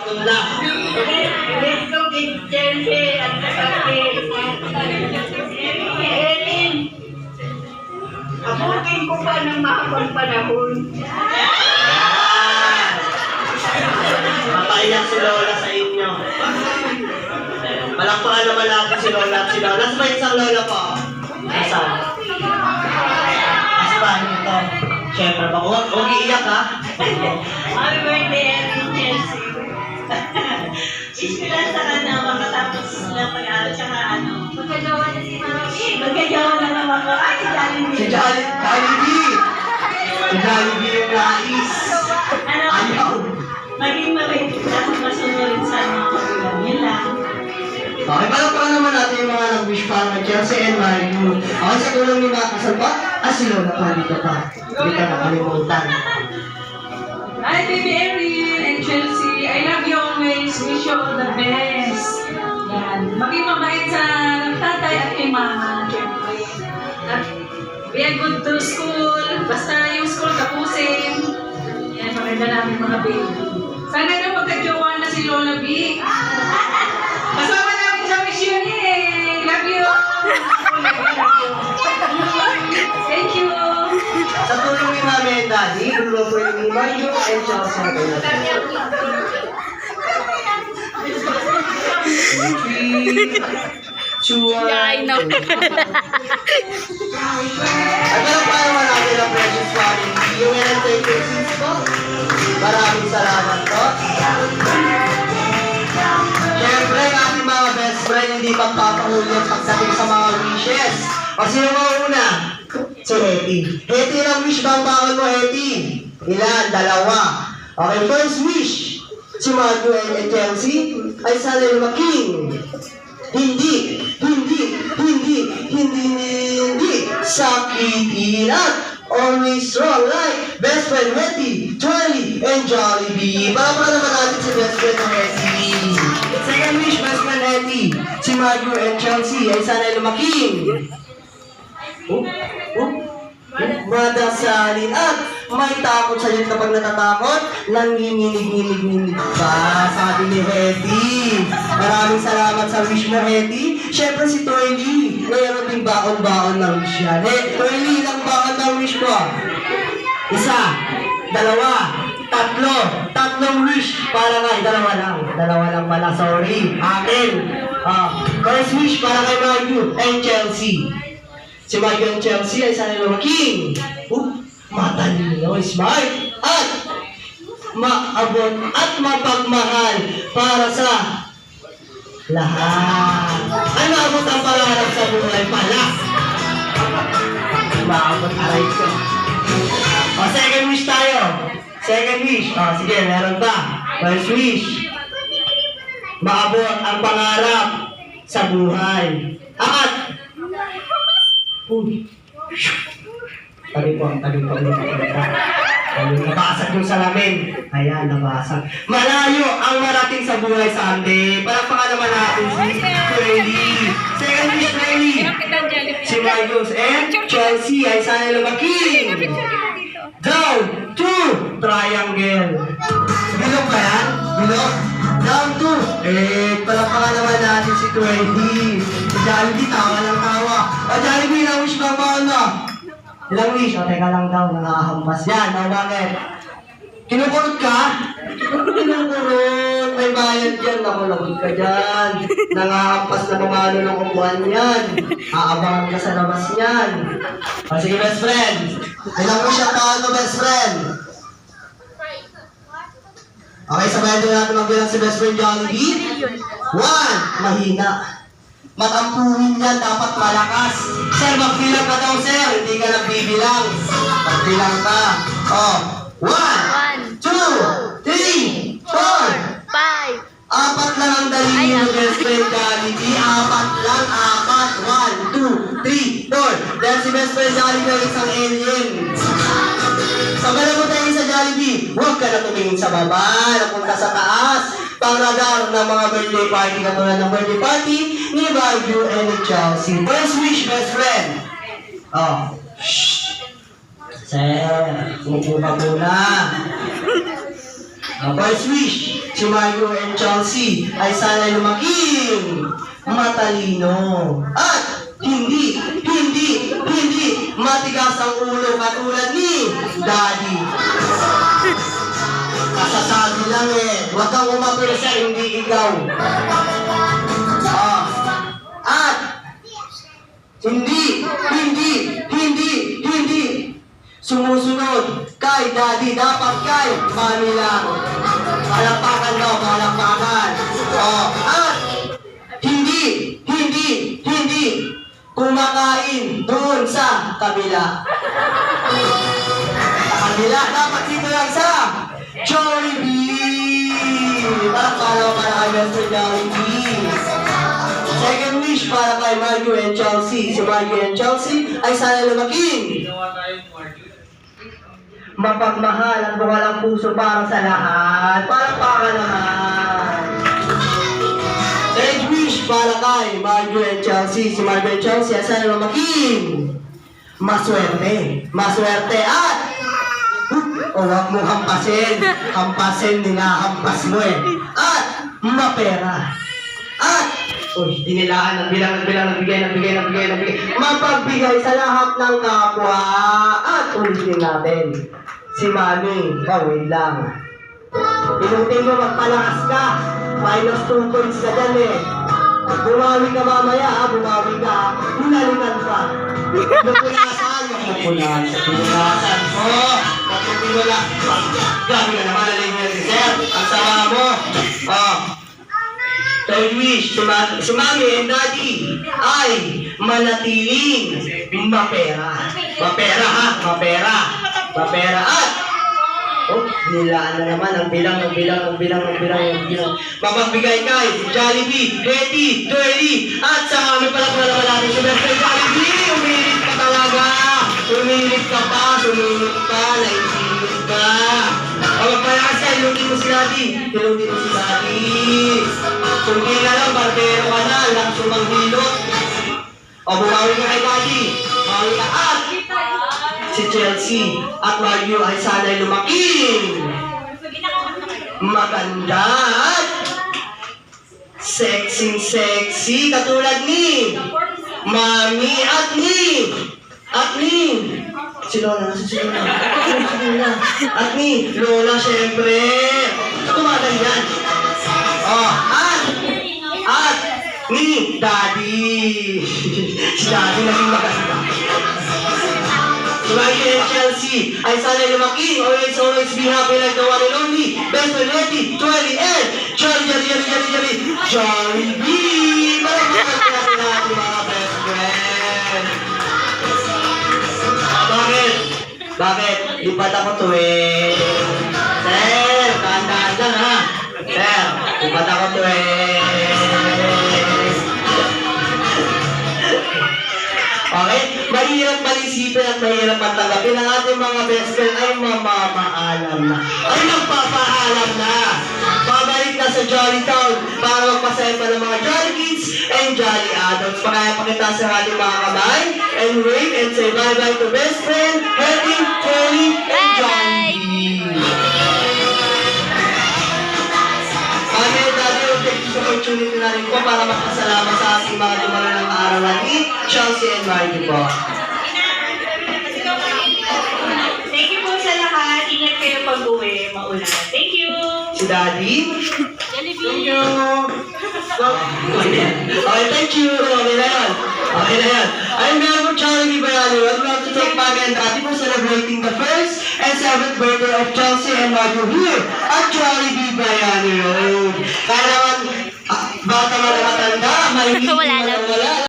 Wala. Let's go kay Chelsea at kay Erin. Abutin ko pa ng mahabang panahon. Mapaiyak si Lola sa inyo. Palakpakan naman natin si Lola at si Lola. Nasa may isang Lola po. Nasaan? Nasaan ito? Siyempre ba? Huwag iiyak ha? Happy birthday, Erin Chelsea. Ispilan sa kanya makatapos na pag-aaral tsaka ano. Magkajawa na si Mami. Magkajawa na naman ako. Ay, si Jollibee. Si Jollibee! Si Jollibee yung nais. Ano? Ayaw! Maging mabait at masunurin sa mga kagulang. Yun lang. Okay, palakpakan naman natin yung mga nag-wish para kay Chelsea and Mario. Okay, sa tulong ni mga kasal pa, si Lola pa dito pa. Hindi ka nakalimutan. Hi, baby Erin and Chelsea. I love you always. Wish you all the best. Yan. Maging mabait sa tatay at kay mama. Siyempre. At be a good to school. Basta yung school tapusin. Yan, maganda namin mga baby. Sana na magka-jowa na si Lola B. Kasama namin sa mission eh. Love you. Thank you. Sa tulong ni Mami and Daddy, gulo po yung ni Mario and Chelsea. Yeah, I know. At palakpakan naman natin ang precious family. Yung entertainment po. Maraming salamat po. Siyempre, ang ating mga best friend hindi magpapahuli ang pagdating sa mga wishes. O sino mo una? Si Hetty. Hetty, ilang wish ba ang baon mo, Hetty? Ilan? Dalawa. Okay, first wish. Si Mario and Chelsea ay sana lumaking. Hindi sakitin at always strong like best friend Hetty, Charlie, and Jollibee. Para naman natin si best friend Hetty. Second wish, best friend Hetty, si Mario and Chelsea ay sana lumaking. Madasalin at may takot sa iyo kapag natatakot, nanginginig-nginig pa, sabi ni Hetty. Maraming salamat sa wish mo, Hetty. Siyempre si Toily, mayroon ding baon-baon ng wish yan. Toily, ilang baon ng wish mo? Isa, dalawa, tatlong wish. Para nga, dalawa lang pala, sorry. Akin. First wish para kay Mario and Chelsea. Si Mario and Chelsea ay sana lumaking. Matalino, smart, at maabot at mapagmahal para sa lahat. Ano abot ang pangarap sa buhay pala? Maabot aray ko. O, second wish tayo. Second wish. O, sige, meron ba? First wish. Maabot ang pangarap sa buhay. At tabi po. Nabasag yung salamin. Ayan, nabasag. Malayo ang marating sa buhay Sunday. Palakpakan naman natin si Riley. Second wish, Riley. Si Marius and Chelsea ay sana lumaking. Down to triangle. Bilog ba yan? Bilog? Down to. Palakpakan naman natin si Riley. Si Jollibee, tawa ng tawa. O Jollibee, ilang wish ba mo ano? Ilang wish? O teka lang daw, nakahampas yan. O bakit? Kinukurot ka? Kinukurot. May bayad yan. Nakulakot ka dyan. Nangahampas na mga ano ng upuan yan. Aabangan ka sa labas yan. O sige, best friend. Ilang wish ang paano, best friend? Okay, sabayan doon natin magbilang si best friend Jollibee. 1, mahina. Matampuhin yan, dapat malakas. Sir, magbilang ka daw, sir. Hindi ka nagbibilang. Magbilang ka. Oh, 1, 2, 3, 4, 5. Apat lang ang dalili ng best friend Jollibee. Apat lang, 1, 2, 3, 4. Dahil si best friend Jollibee ay isang alien. Sabay mo tayo sa Jollibee. Huwag ka na tumingin sa baba, napunta sa taas. Pang-radar ng mga birthday party katulad ng birthday party ni Mario and Chelsea. First wish, best friend. Oh. Shhh. Sir, umupo ka muna. First wish, si Mario and Chelsea ay sana'y lumaking matalino. At hindi matigas ang ulo katulad ni Daddy. Kasasabi lang huwag kang umapirsa, hindi ikaw. At hindi sumusunod kay Daddy, dapat kay Mami lang. Palakpakan daw, palakpakan. At hindi kumakain doon sa kabila. Sa kabila, dapat dito lang sa Jollibee. Para kay Mr. Jollibee. Second wish para kay Mario and Chelsea. Si Mario and Chelsea ay sana lumaking mapagmahal at walang puso para sa lahat. Palakpakan naman. Third wish para kay Mario and Chelsea. Si Mario and Chelsea ay sana lumaking maswerte at huwag mo hampasin ninahampas mo at mapera at dinilaan ng bilang nagbigay mapagbigay sa lahat ng kapwa. At ulitin natin si Mami, wait lang, inutin mo, magpalakas ka, minus 2 points ka dyan bumawi ka mamaya, bumawi ka, hinalikan ka, napunasan mo, natutulala, gabi ka naman, nalingin si Sir, ang sama mo. Third wish, si Mami and Daddy ay manatiling mapera. Mapera at nilaan na naman ang bilang. Mapagbigay kay Jollibee, Hetty, Joely, at sa amin pala natin si Mr. Jollibee. Umilit ka talaga. Umilit ka pa, naisingit ka. Pagpapalakas ka, ilutin mo si Daddy. Kung di na lang, barbero ka na, lang sumanghilot. Bumawi ka kay Daddy. Bumawi ka at si Chelsea at Mario ay sana'y lumaking maganda at sexy katulad ni Mami at ni si Lola at ni Lola, syempre tumagal yan. At ni Daddy. Si Daddy naging maganda. Si Mario and Chelsea ay sana'y lumaking, always be happy like the one and only best friend, Hetty, Joely, and Jollibee. Palakpakan natin natin mga best friend. Bakit? Lipat ako Sir, tandaan lang ha. Sir, lipat ako Okay? Mahirap malisipin at mahirap matanggapin. Ang ating mga best friend ay mamamaalam na. Ay magpapaalam na. Babalik na sa Jolly Town para magpasaya pa ng mga Jolly Kids and Jolly Adults. Pakita sa ating mga kamay and wave and say bye-bye to best friend, Hetty, Joely, and Jollibee. Opportunity na rin po para magpasalamat sa ating mga dumalo ng arawan ni Chelsea and Mario po. Thank you po sa lahat. Ingat kayo pag-uwi. Maulan. Thank you. Si Daddy? Thank you. Okay, thank you. Okay na yan. I'm Melvin Jollibee Bayani. Welcome to Take Back and Daddy po celebrating the first and 7th birthday of Chelsea and Mario here at Jollibee Bayani. Kaya naman, bata man na matanda, may hindi wala.